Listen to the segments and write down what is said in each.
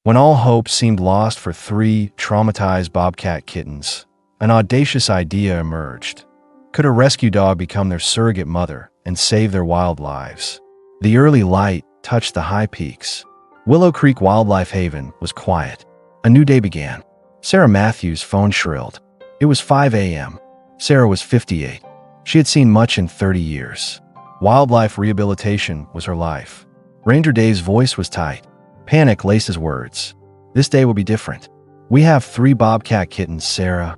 When all hope seemed lost for 3 traumatized bobcat kittens, an audacious idea emerged. Could a rescue dog become their surrogate mother and save their wild lives? The early light touched the high peaks. Willow Creek Wildlife Haven was quiet. A new day began. Sarah Matthews' phone shrilled. It was 5 a.m. Sarah was 58. She had seen much in 30 years. Wildlife rehabilitation was her life. Ranger Dave's voice was tight. Panic laced his words. This day will be different. We have 3 bobcat kittens, Sarah.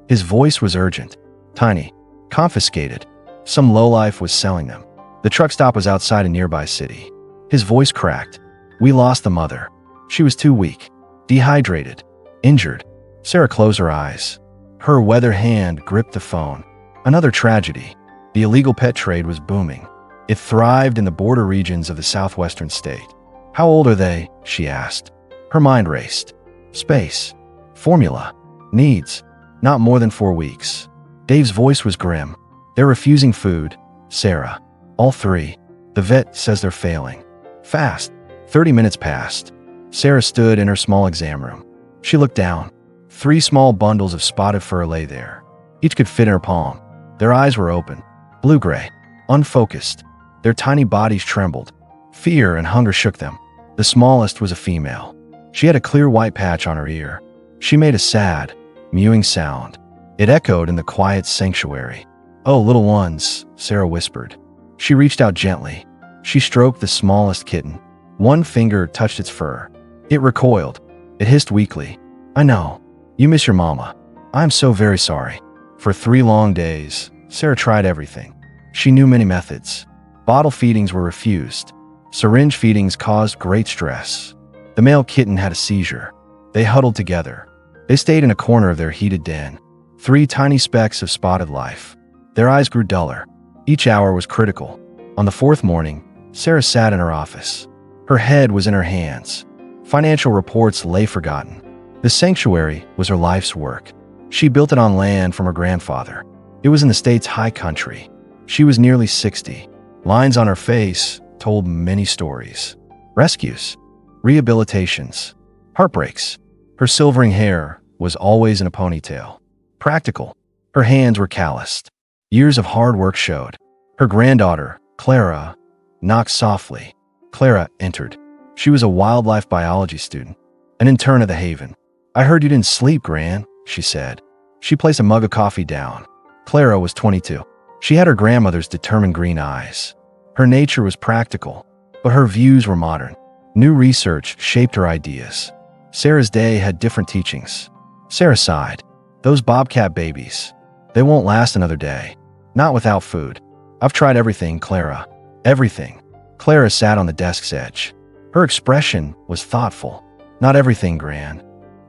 His voice was urgent. Tiny. Confiscated. Some lowlife was selling them. The truck stop was outside a nearby city. His voice cracked. We lost the mother. She was too weak. Dehydrated. Injured. Sarah closed her eyes. Her weather hand gripped the phone. Another tragedy. The illegal pet trade was booming. It thrived in the border regions of the southwestern state. How old are they? She asked. Her mind raced. Space. Formula. Needs. Not more than 4 weeks. Dave's voice was grim. They're refusing food, Sarah. All 3. The vet says they're failing. Fast. 30 minutes passed. Sarah stood in her small exam room. She looked down. 3 small bundles of spotted fur lay there. Each could fit in her palm. Their eyes were open. Blue-gray. Unfocused. Their tiny bodies trembled. Fear and hunger shook them. The smallest was a female. She had a clear white patch on her ear. She made a sad, mewing sound. It echoed in the quiet sanctuary. Oh, little ones, Sarah whispered. She reached out gently. She stroked the smallest kitten. One finger touched its fur. It recoiled. It hissed weakly. I know. You miss your mama. I'm so very sorry. For 3 long days, Sarah tried everything. She knew many methods. Bottle feedings were refused. Syringe feedings caused great stress. The male kitten had a seizure. They huddled together. They stayed in a corner of their heated den. 3 tiny specks of spotted life. Their eyes grew duller. Each hour was critical. On the 4th morning, Sarah sat in her office. Her head was in her hands. Financial reports lay forgotten. The sanctuary was her life's work. She built it on land from her grandfather. It was in the state's high country. She was nearly 60. Lines on her face told many stories. Rescues. Rehabilitations. Heartbreaks. Her silvering hair was always in a ponytail. Practical. Her hands were calloused. Years of hard work showed. Her granddaughter, Clara, knocked softly. Clara entered. She was a wildlife biology student, an intern at the Haven. I heard you didn't sleep, Gran, she said. She placed a mug of coffee down. Clara was 22. She had her grandmother's determined green eyes. Her nature was practical, but her views were modern. New research shaped her ideas. Sarah's day had different teachings. Sarah sighed. Those bobcat babies. They won't last another day. Not without food. I've tried everything, Clara. Everything. Clara sat on the desk's edge. Her expression was thoughtful. Not everything, Gran.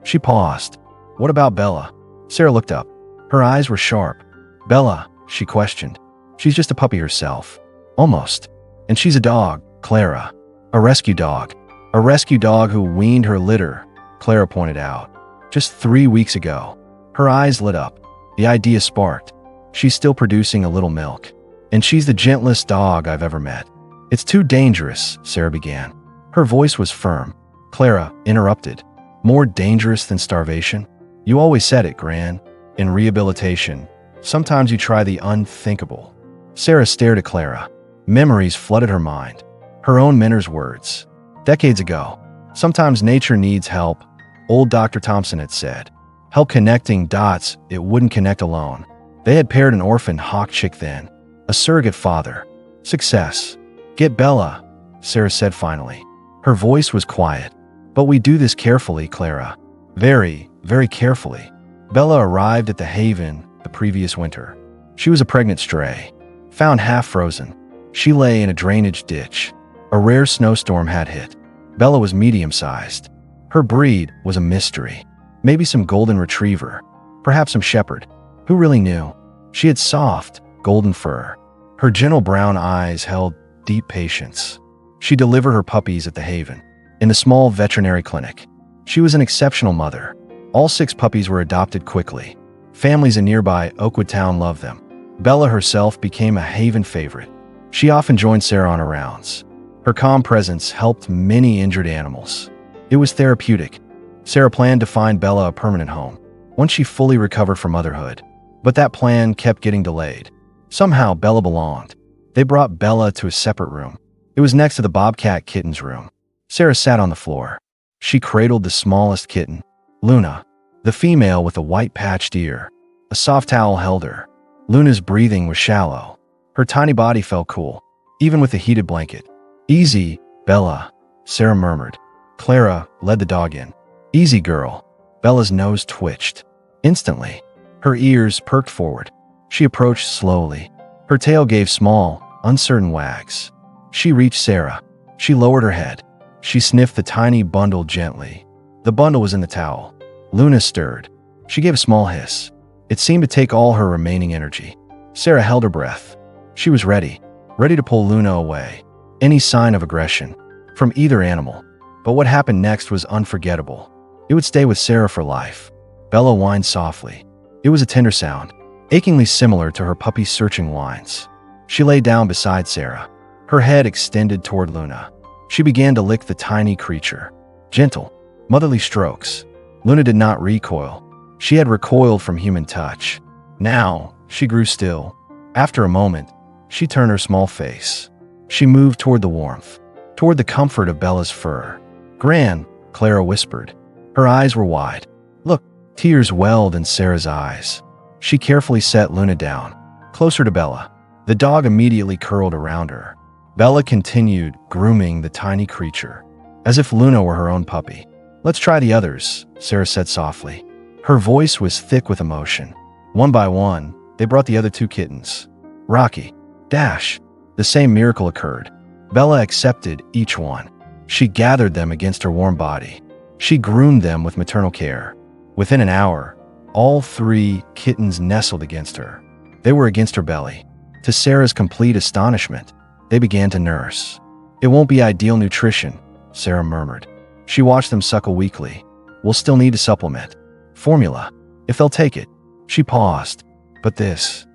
She paused. What about Bella? Sarah looked up. Her eyes were sharp. Bella, she questioned. She's just a puppy herself. Almost. And she's a dog, Clara. A rescue dog. A rescue dog who weaned her litter, Clara pointed out. Just 3 weeks ago. Her eyes lit up. The idea sparked. She's still producing a little milk. And she's the gentlest dog I've ever met. It's too dangerous, Sarah began. Her voice was firm. Clara interrupted. More dangerous than starvation? You always said it, Gran. In rehabilitation, sometimes you try the unthinkable. Sarah stared at Clara. Memories flooded her mind. Her own mentor's words. Decades ago, sometimes nature needs help, old Dr. Thompson had said. Help connecting dots it wouldn't connect alone. They had paired an orphan hawk chick then. A surrogate father. Success. Get Bella, Sarah said finally. Her voice was quiet. But we do this carefully, Clara. Very, very carefully. Bella arrived at the Haven the previous winter. She was a pregnant stray. Found half frozen. She lay in a drainage ditch. A rare snowstorm had hit. Bella was medium-sized. Her breed was a mystery. Maybe some golden retriever. Perhaps some shepherd. Who really knew? She had soft, golden fur. Her gentle brown eyes held deep patience. She delivered her puppies at the Haven, in the small veterinary clinic. She was an exceptional mother. All 6 puppies were adopted quickly. Families in nearby Oakwood Town loved them. Bella herself became a Haven favorite. She often joined Sarah on her rounds. Her calm presence helped many injured animals. It was therapeutic. Sarah planned to find Bella a permanent home once she fully recovered from motherhood. But that plan kept getting delayed. Somehow, Bella belonged. They brought Bella to a separate room. It was next to the Bobcat kitten's room. Sarah sat on the floor. She cradled the smallest kitten, Luna, the female with a white patched ear. A soft towel held her. Luna's breathing was shallow. Her tiny body felt cool, even with the heated blanket. "Easy, Bella," Sarah murmured. Clara led the dog in. "Easy, girl." Bella's nose twitched. Instantly, her ears perked forward. She approached slowly. Her tail gave small, uncertain wags. She reached Sarah. She lowered her head. She sniffed the tiny bundle gently. The bundle was in the towel. Luna stirred. She gave a small hiss. It seemed to take all her remaining energy. Sarah held her breath. She was ready to pull Luna away. Any sign of aggression from either animal. But what happened next was unforgettable. It would stay with Sarah for life. Bella whined softly. It was a tender sound, achingly similar to her puppy's searching whines. She lay down beside Sarah, her head extended toward Luna. She began to lick the tiny creature. Gentle, motherly strokes. Luna did not recoil. She had recoiled from human touch. Now, she grew still. After a moment, she turned her small face. She moved toward the warmth, toward the comfort of Bella's fur. "Gran," Clara whispered. Her eyes were wide. "Look." Tears welled in Sarah's eyes. She carefully set Luna down, closer to Bella. The dog immediately curled around her. Bella continued grooming the tiny creature, as if Luna were her own puppy. "Let's try the others," Sarah said softly. Her voice was thick with emotion. One by one, they brought the other two kittens. Rocky, Dash. The same miracle occurred. Bella accepted each one. She gathered them against her warm body. She groomed them with maternal care. Within an hour, all three kittens nestled against her. They were against her belly. To Sarah's complete astonishment, they began to nurse. "It won't be ideal nutrition," Sarah murmured. She watched them suckle weakly. "We'll still need to supplement. Formula, if they'll take it." She paused. "But this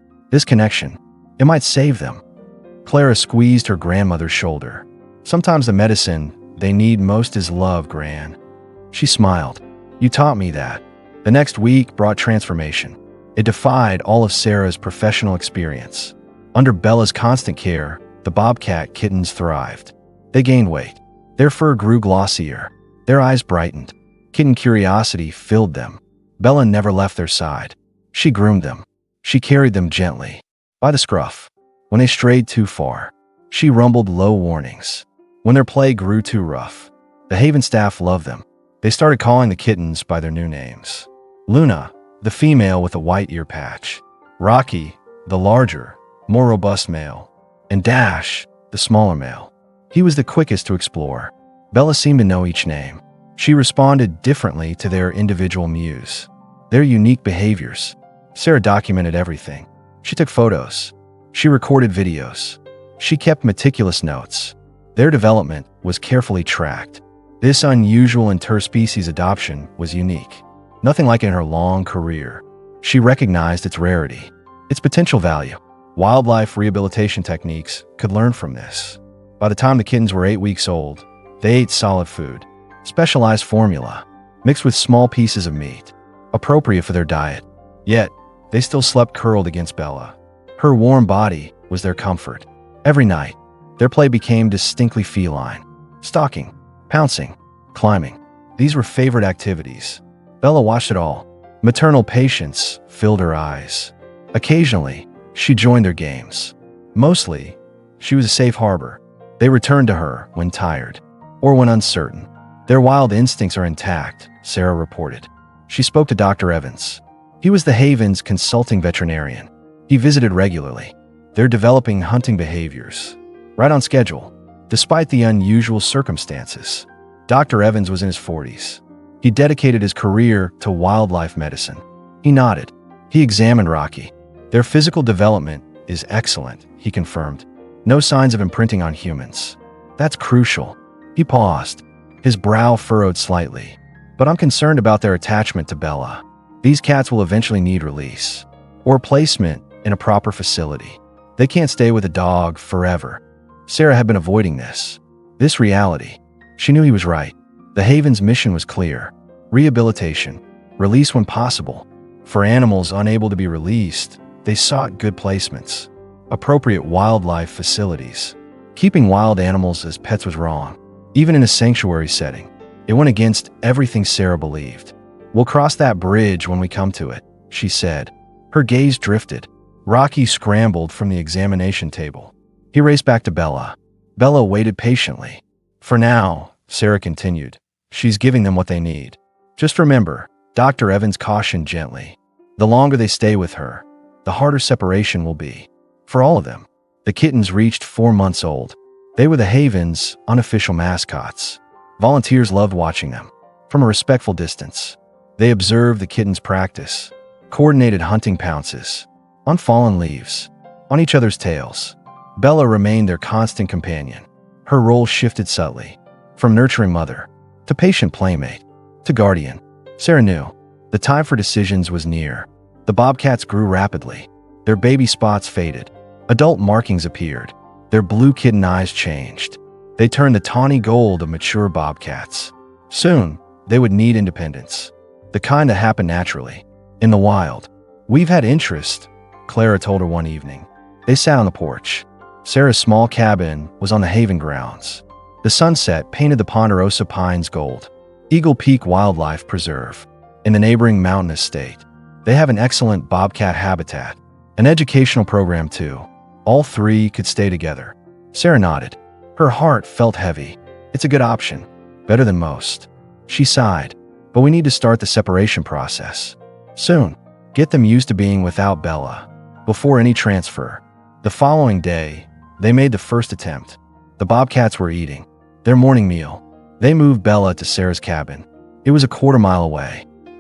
connection, it might save them." Clara squeezed her grandmother's shoulder. "Sometimes the medicine they need most is love, Gran." She smiled. "You taught me that." The next week brought transformation. It defied all of Sarah's professional experience. Under Bella's constant care, the Bobcat kittens thrived. They gained weight. Their fur grew glossier. Their eyes brightened. Kitten curiosity filled them. Bella never left their side. She groomed them. She carried them gently, by the scruff. When they strayed too far, she rumbled low warnings. When their play grew too rough, the Haven staff loved them. They started calling the kittens by their new names. Luna, the female with a white ear patch. Rocky, the larger, more robust male. And Dash, the smaller male. He was the quickest to explore. Bella seemed to know each name. She responded differently to their individual mews, their unique behaviors. Sarah documented everything. She took photos. She recorded videos. She kept meticulous notes. Their development was carefully tracked. This unusual interspecies adoption was unique. Nothing like it in her long career. She recognized its rarity, its potential value. Wildlife rehabilitation techniques could learn from this. By the time the kittens were 8 weeks old, they ate solid food, specialized formula, mixed with small pieces of meat, appropriate for their diet. Yet, they still slept curled against Bella. Her warm body was their comfort. Every night, their play became distinctly feline. Stalking, pouncing, climbing. These were favorite activities. Bella watched it all. Maternal patience filled her eyes. Occasionally, she joined their games. Mostly, she was a safe harbor. They returned to her when tired or when uncertain. Their wild instincts are intact, Sarah reported. She spoke to Dr. Evans. He was the Haven's consulting veterinarian. He visited regularly. They're developing hunting behaviors, right on schedule, despite the unusual circumstances. Dr. Evans was in his 40s. He dedicated his career to wildlife medicine. He nodded. He examined Rocky. Their physical development is excellent, he confirmed. No signs of imprinting on humans. That's crucial. He paused. His brow furrowed slightly. But I'm concerned about their attachment to Bella. These cats will eventually need release or placement in a proper facility. They can't stay with a dog forever. Sarah had been avoiding this reality. She knew he was right. The Haven's mission was clear: rehabilitation, release when possible. For animals unable to be released, they sought good placements, appropriate wildlife facilities. Keeping wild animals as pets was wrong, even in a sanctuary setting. It went against everything Sarah believed. "We'll cross that bridge when we come to it," she said. Her gaze drifted. Rocky scrambled from the examination table. He raced back to Bella. Bella waited patiently. "For now," Sarah continued, "she's giving them what they need. Just remember," Dr. Evans cautioned gently, "the longer they stay with her, the harder separation will be. For all of them." The kittens reached 4 months old. They were the Haven's unofficial mascots. Volunteers loved watching them. From a respectful distance, they observed the kittens practice, coordinated hunting pounces, on fallen leaves, on each other's tails. Bella remained their constant companion. Her role shifted subtly, from nurturing mother, to patient playmate, to guardian. Sarah knew the time for decisions was near. The bobcats grew rapidly. Their baby spots faded. Adult markings appeared. Their blue kitten eyes changed. They turned the tawny gold of mature bobcats. Soon, they would need independence, the kind that happened naturally, in the wild. "We've had interest," Clara told her one evening. They sat on the porch. Sarah's small cabin was on the Haven grounds. The sunset painted the ponderosa pines gold. Eagle Peak Wildlife Preserve, in the neighboring mountainous state. They have an excellent bobcat habitat, an educational program too. All three could stay together. Sarah nodded. Her heart felt heavy. "It's a good option. Better than most." She sighed. "But we need to start the separation process soon. Get them used to being without Bella, before any transfer." The following day, they made the first attempt. The bobcats were eating their morning meal. They moved Bella to Sarah's cabin. It was a quarter-mile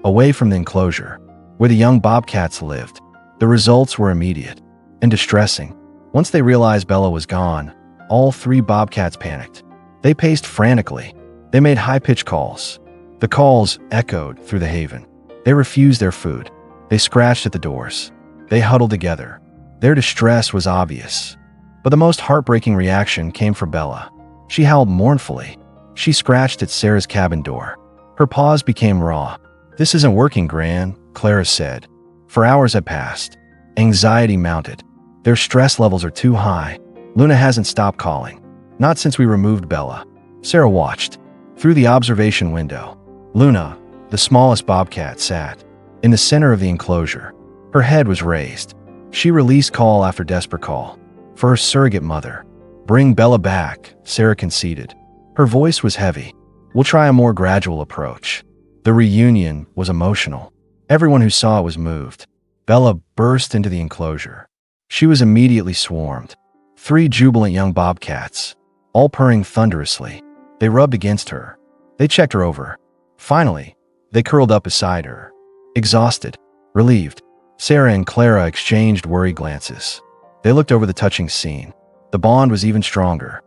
away from the enclosure, where the young bobcats lived. The results were immediate and distressing. Once they realized Bella was gone, all three bobcats panicked. They paced frantically. They made high-pitched calls. The calls echoed through the Haven. They refused their food. They scratched at the doors. They huddled together. Their distress was obvious. But the most heartbreaking reaction came from Bella. She howled mournfully. She scratched at Sarah's cabin door. Her paws became raw. "This isn't working, Gran," Clara said. For hours had passed. Anxiety mounted. "Their stress levels are too high. Luna hasn't stopped calling. Not since we removed Bella." Sarah watched through the observation window. Luna, the smallest bobcat, sat in the center of the enclosure. Her head was raised. She released call after desperate call for her surrogate mother. "Bring Bella back," Sarah conceded. Her voice was heavy. "We'll try a more gradual approach." The reunion was emotional. Everyone who saw it was moved. Bella burst into the enclosure. She was immediately swarmed. 3 jubilant young bobcats, all purring thunderously. They rubbed against her. They checked her over. Finally, they curled up beside her, exhausted, relieved. Sarah and Clara exchanged worried glances. They looked over the touching scene. The bond was even stronger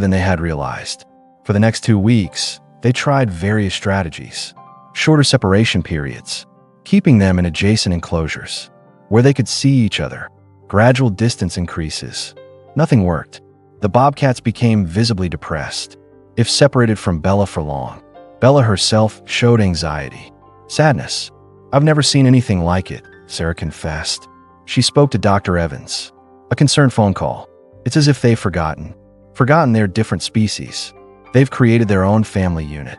than they had realized. For the next 2 weeks, they tried various strategies. Shorter separation periods, keeping them in adjacent enclosures, where they could see each other. Gradual distance increases. Nothing worked. The bobcats became visibly depressed. If separated from Bella for long, Bella herself showed anxiety, sadness. "I've never seen anything like it," Sarah confessed. She spoke to Dr. Evans. A concerned phone call. "It's as if they've forgotten they're different species. They've created their own family unit."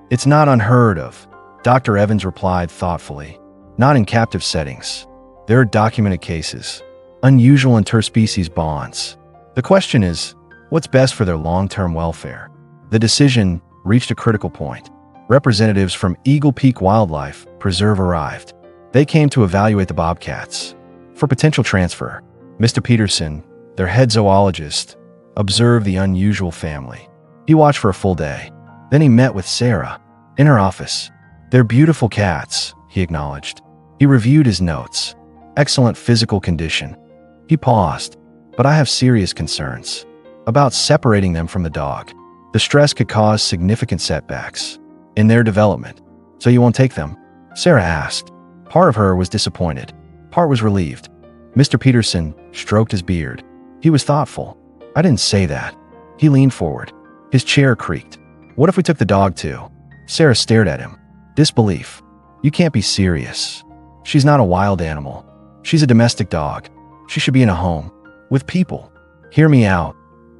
"It's not unheard of," Dr. Evans replied thoughtfully. "Not in captive settings. There are documented cases. Unusual interspecies bonds. The question is, what's best for their long-term welfare?" The decision reached a critical point. Representatives from Eagle Peak Wildlife Preserve arrived. They came to evaluate the bobcats for potential transfer. Mr. Peterson, their head zoologist, observed the unusual family. He watched for a full day. Then he met with Sarah in her office. "They're beautiful cats," he acknowledged. He reviewed his notes. "Excellent physical condition." He paused. "But I have serious concerns about separating them from the dog. The stress could cause significant setbacks in their development." "So you won't take them?" Sarah asked. Part of her was disappointed. Part was relieved. Mr. Peterson stroked his beard. He was thoughtful. "I didn't say that." He leaned forward. His chair creaked. What if we took the dog too? Sarah stared at him. Disbelief. You can't be serious. She's not a wild animal. She's a domestic dog. She should be in a home. With people. Hear me out,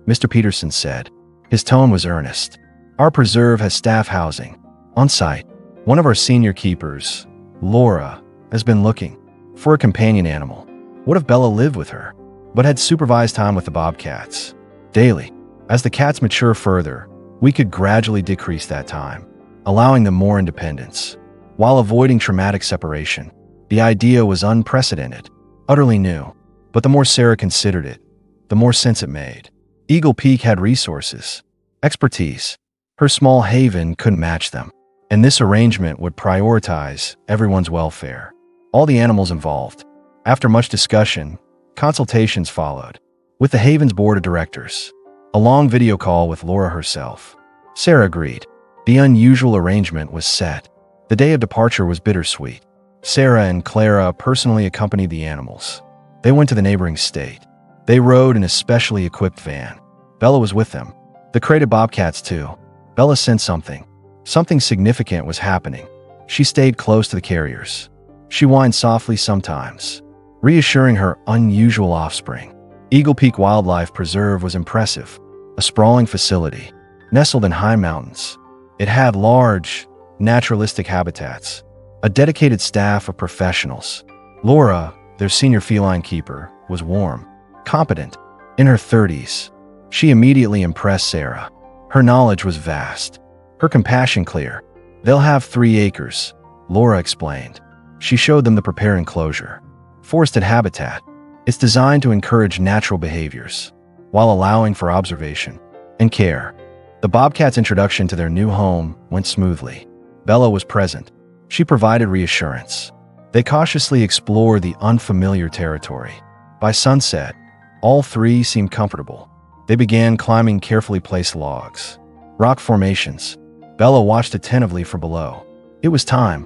Mr. Peterson said. His tone was earnest. Our preserve has staff housing. On site. One of our senior keepers, Laura, has been looking for a companion animal. What if Bella lived with her, but had supervised time with the bobcats? Daily. As the cats mature further, we could gradually decrease that time, allowing them more independence, while avoiding traumatic separation. The idea was unprecedented, utterly new, but the more Sarah considered it, the more sense it made. Eagle Peak had resources, expertise. Her small haven couldn't match them, and this arrangement would prioritize everyone's welfare, all the animals involved. After much discussion, consultations followed, with the haven's board of directors. A long video call with Laura herself. Sarah agreed. The unusual arrangement was set. The day of departure was bittersweet. Sarah and Clara personally accompanied the animals. They went to the neighboring state. They rode in a specially equipped van. Bella was with them. The crated bobcats too. Bella sensed something. Something significant was happening. She stayed close to the carriers. She whined softly sometimes, reassuring her unusual offspring. Eagle Peak Wildlife Preserve was impressive. A sprawling facility, nestled in high mountains. It had large, naturalistic habitats, a dedicated staff of professionals. Laura, their senior feline keeper, was warm, competent, in her 30s. She immediately impressed Sarah. Her knowledge was vast, her compassion clear. They'll have 3 acres, Laura explained. She showed them the prepared enclosure. Forested habitat. It's designed to encourage natural behaviors, while allowing for observation and care. The bobcats' introduction to their new home went smoothly. Bella was present. She provided reassurance. They cautiously explored the unfamiliar territory. By sunset, all 3 seemed comfortable. They began climbing carefully placed logs, rock formations. Bella watched attentively from below. It was time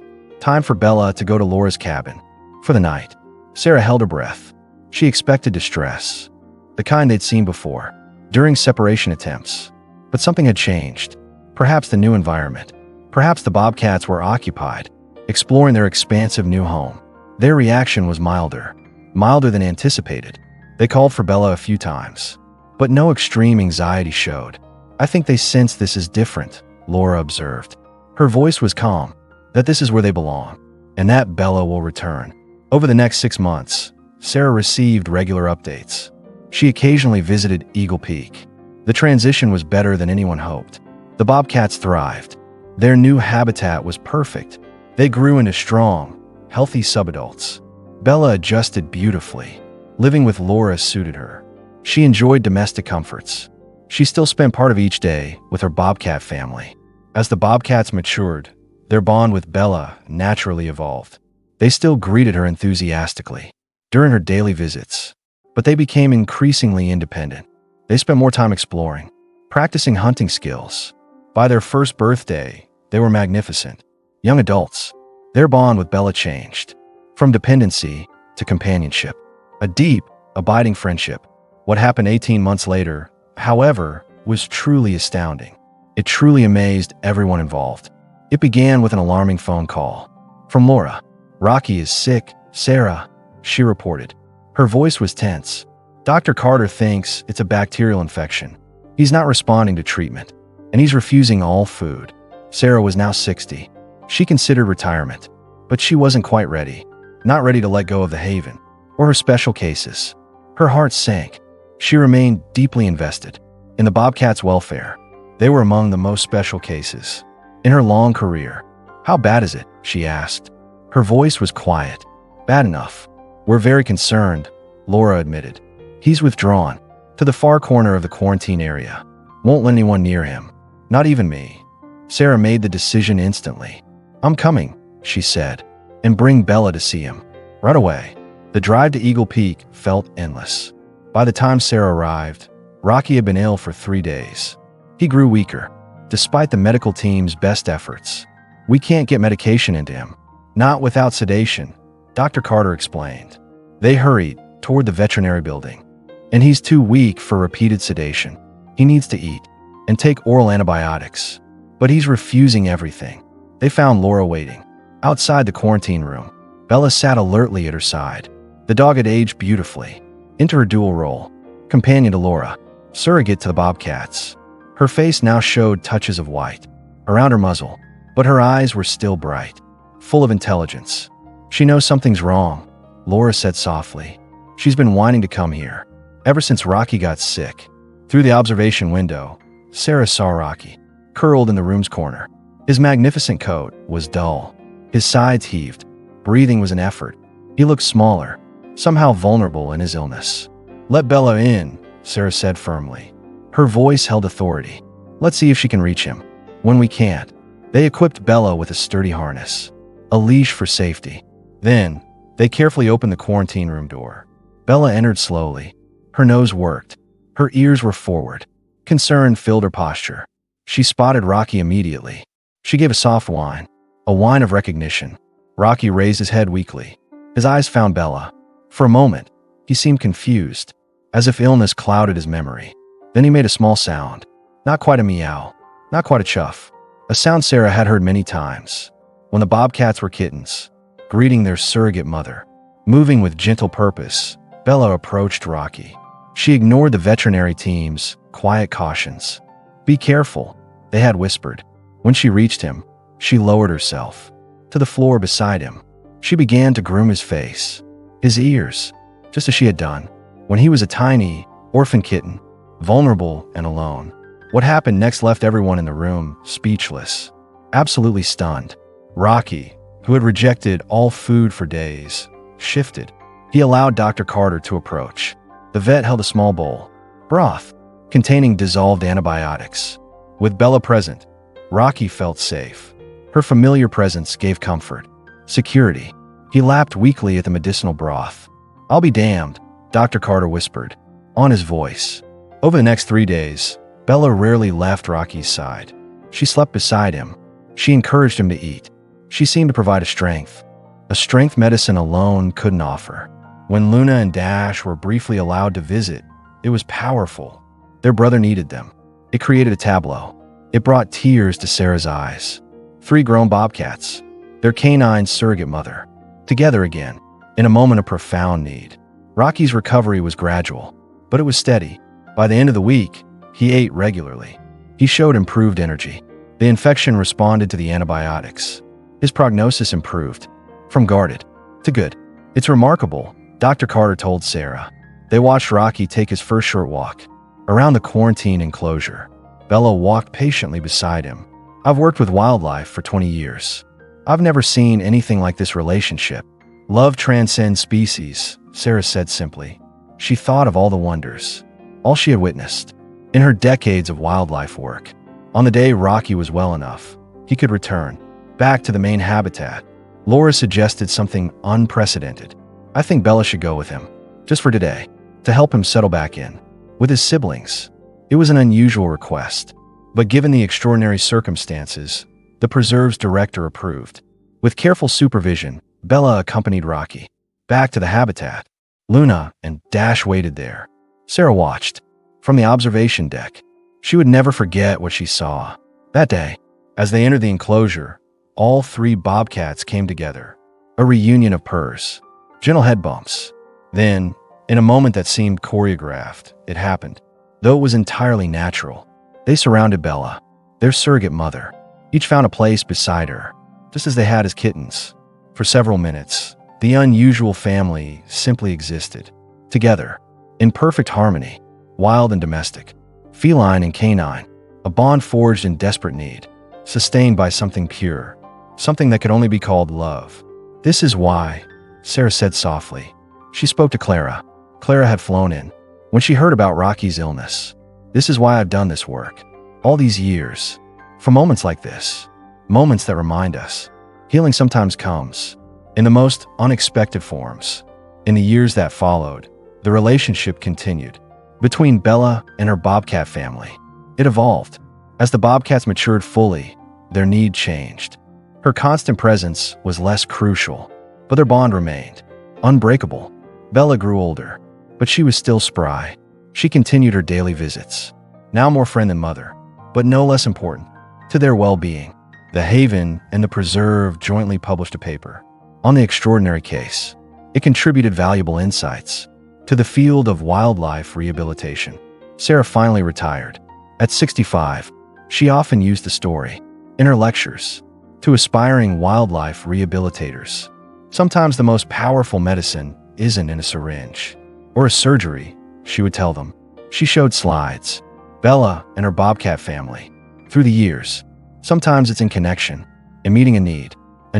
for Bella to go to Laura's cabin for the night. Sarah held her breath. She expected distress, the kind they'd seen before, during separation attempts. But something had changed. Perhaps the new environment. Perhaps the bobcats were occupied, exploring their expansive new home. Their reaction was milder than anticipated. They called for Bella a few times, but no extreme anxiety showed. I think they sense this is different, Laura observed. Her voice was calm, that this is where they belong, and that Bella will return. Over the next 6 months, Sarah received regular updates. She occasionally visited Eagle Peak. The transition was better than anyone hoped. The bobcats thrived. Their new habitat was perfect. They grew into strong, healthy subadults. Bella adjusted beautifully. Living with Laura suited her. She enjoyed domestic comforts. She still spent part of each day with her bobcat family. As the bobcats matured, their bond with Bella naturally evolved. They still greeted her enthusiastically during her daily visits, but they became increasingly independent. They spent more time exploring, practicing hunting skills. By their first birthday, they were magnificent. Young adults. Their bond with Bella changed, from dependency to companionship. A deep, abiding friendship. What happened 18 months later, however, was truly astounding. It truly amazed everyone involved. It began with an alarming phone call from Laura. Rocky is sick, Sarah, she reported. Her voice was tense. Dr. Carter thinks it's a bacterial infection. He's not responding to treatment, and he's refusing all food. Sarah was now 60. She considered retirement, but she wasn't quite ready. Not ready to let go of the haven or her special cases. Her heart sank. She remained deeply invested in the bobcats' welfare. They were among the most special cases in her long career. How bad is it? She asked. Her voice was quiet. Bad enough. We're very concerned, Laura admitted. He's withdrawn to the far corner of the quarantine area. Won't let anyone near him. Not even me. Sarah made the decision instantly. I'm coming, she said, and bring Bella to see him. Right away. The drive to Eagle Peak felt endless. By the time Sarah arrived, Rocky had been ill for 3 days. He grew weaker, despite the medical team's best efforts. We can't get medication into him. Not without sedation, Dr. Carter explained. They hurried toward the veterinary building. And he's too weak for repeated sedation. He needs to eat and take oral antibiotics. but he's refusing everything. They found Laura waiting. Outside the quarantine room, Bella sat alertly at her side. The dog had aged beautifully into her dual role, companion to Laura, surrogate to the Bobcats. Her face now showed touches of white around her muzzle, but her eyes were still bright, full of intelligence. "She knows something's wrong," Laura said softly. "She's been wanting to come here ever since Rocky got sick." Through the observation window, Sarah saw Rocky, curled in the room's corner. His magnificent coat was dull. His sides heaved. Breathing was an effort. He looked smaller, somehow vulnerable in his illness. "Let Bella in," Sarah said firmly. Her voice held authority. "Let's see if she can reach him. When we can't." They equipped Bella with a sturdy harness, a leash for safety. Then, they carefully opened the quarantine room door. Bella entered slowly. Her nose worked. Her ears were forward. Concern filled her posture. She spotted Rocky immediately. She gave a soft whine, a whine of recognition. Rocky raised his head weakly. His eyes found Bella. For a moment, he seemed confused, as if illness clouded his memory. Then he made a small sound. Not quite a meow, not quite a chuff. A sound Sarah had heard many times, when the Bobcats were kittens, greeting their surrogate mother. Moving with gentle purpose, Bella approached Rocky. She ignored the veterinary team's quiet cautions. "Be careful," they had whispered. When she reached him, she lowered herself to the floor beside him. She began to groom his face, his ears, just as she had done when he was a tiny, orphan kitten, vulnerable and alone. What happened next left everyone in the room speechless, absolutely stunned. Rocky, who had rejected all food for days, shifted. He allowed Dr. Carter to approach. The vet held a small bowl, broth, containing dissolved antibiotics. With Bella present, Rocky felt safe. Her familiar presence gave comfort, security. He lapped weakly at the medicinal broth. "I'll be damned," Dr. Carter whispered, on his voice. Over the next 3 days, Bella rarely left Rocky's side. She slept beside him. She encouraged him to eat. She seemed to provide a strength medicine alone couldn't offer. When Luna and Dash were briefly allowed to visit, it was powerful. Their brother needed them. It created a tableau. It brought tears to Sarah's eyes. 3 grown Bobcats, their canine surrogate mother, together again, in a moment of profound need. Rocky's recovery was gradual, but it was steady. By the end of the week, he ate regularly. He showed improved energy. The infection responded to the antibiotics. His prognosis improved, from guarded to good. "It's remarkable," Dr. Carter told Sarah. They watched Rocky take his first short walk around the quarantine enclosure. Bella walked patiently beside him. "I've worked with wildlife for 20 years. I've never seen anything like this relationship. Love transcends species," Sarah said simply. She thought of all the wonders, all she had witnessed in her decades of wildlife work. On the day Rocky was well enough, he could return back to the main habitat. Laura suggested something unprecedented. "I think Bella should go with him, just for today, to help him settle back in with his siblings." It was an unusual request, but given the extraordinary circumstances, the preserve's director approved. With careful supervision, Bella accompanied Rocky back to the habitat. Luna and Dash waited there. Sarah watched from the observation deck. She would never forget what she saw. That day, as they entered the enclosure, all 3 Bobcats came together. A reunion of purrs, gentle head bumps. Then, in a moment that seemed choreographed, it happened. Though it was entirely natural, they surrounded Bella, their surrogate mother. Each found a place beside her, just as they had as kittens. For several minutes, the unusual family simply existed, together, in perfect harmony, wild and domestic, feline and canine, a bond forged in desperate need, sustained by something pure, something that could only be called love. "This is why," Sarah said softly. She spoke to Clara. Clara had flown in when she heard about Rocky's illness. "This is why I've done this work, all these years. For moments like this, moments that remind us, healing sometimes comes in the most unexpected forms." In the years that followed, the relationship continued between Bella and her Bobcat family. It evolved. As the Bobcats matured fully, their need changed. Her constant presence was less crucial, but their bond remained unbreakable. Bella grew older, but she was still spry. She continued her daily visits, now more friend than mother, but no less important. to their well-being. The Haven and the Preserve jointly published a paper on the extraordinary case. It contributed valuable insights to the field of wildlife rehabilitation. Sarah finally retired. At 65, she often used the story in her lectures to aspiring wildlife rehabilitators. Sometimes the most powerful medicine isn't in a syringe or a surgery, she would tell them. She showed slides, Bella and her Bobcat family, through the years. Sometimes it's in connection, in meeting a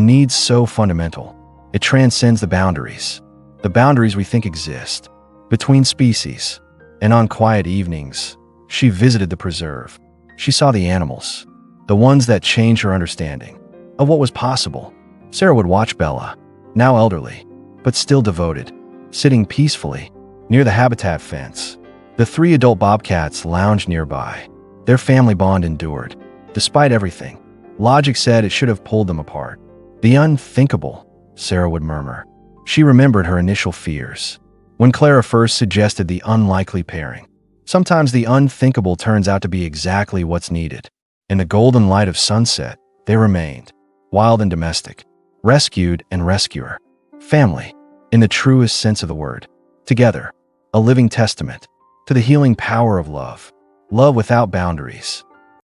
need so fundamental, it transcends the boundaries we think exist between species. And on quiet evenings, she visited the preserve. She saw the animals, the ones that changed her understanding of what was possible. Sarah would watch Bella, now elderly, but still devoted, sitting peacefully near the habitat fence. The 3 adult bobcats lounged nearby. Their family bond endured. Despite everything, logic said it should have pulled them apart. The unthinkable, Sarah would murmur. She remembered her initial fears when Clara first suggested the unlikely pairing. Sometimes the unthinkable turns out to be exactly what's needed. In the golden light of sunset, they remained, wild and domestic, rescued and rescuer, family, in the truest sense of the word, together, a living testament to the healing power of love, love without boundaries.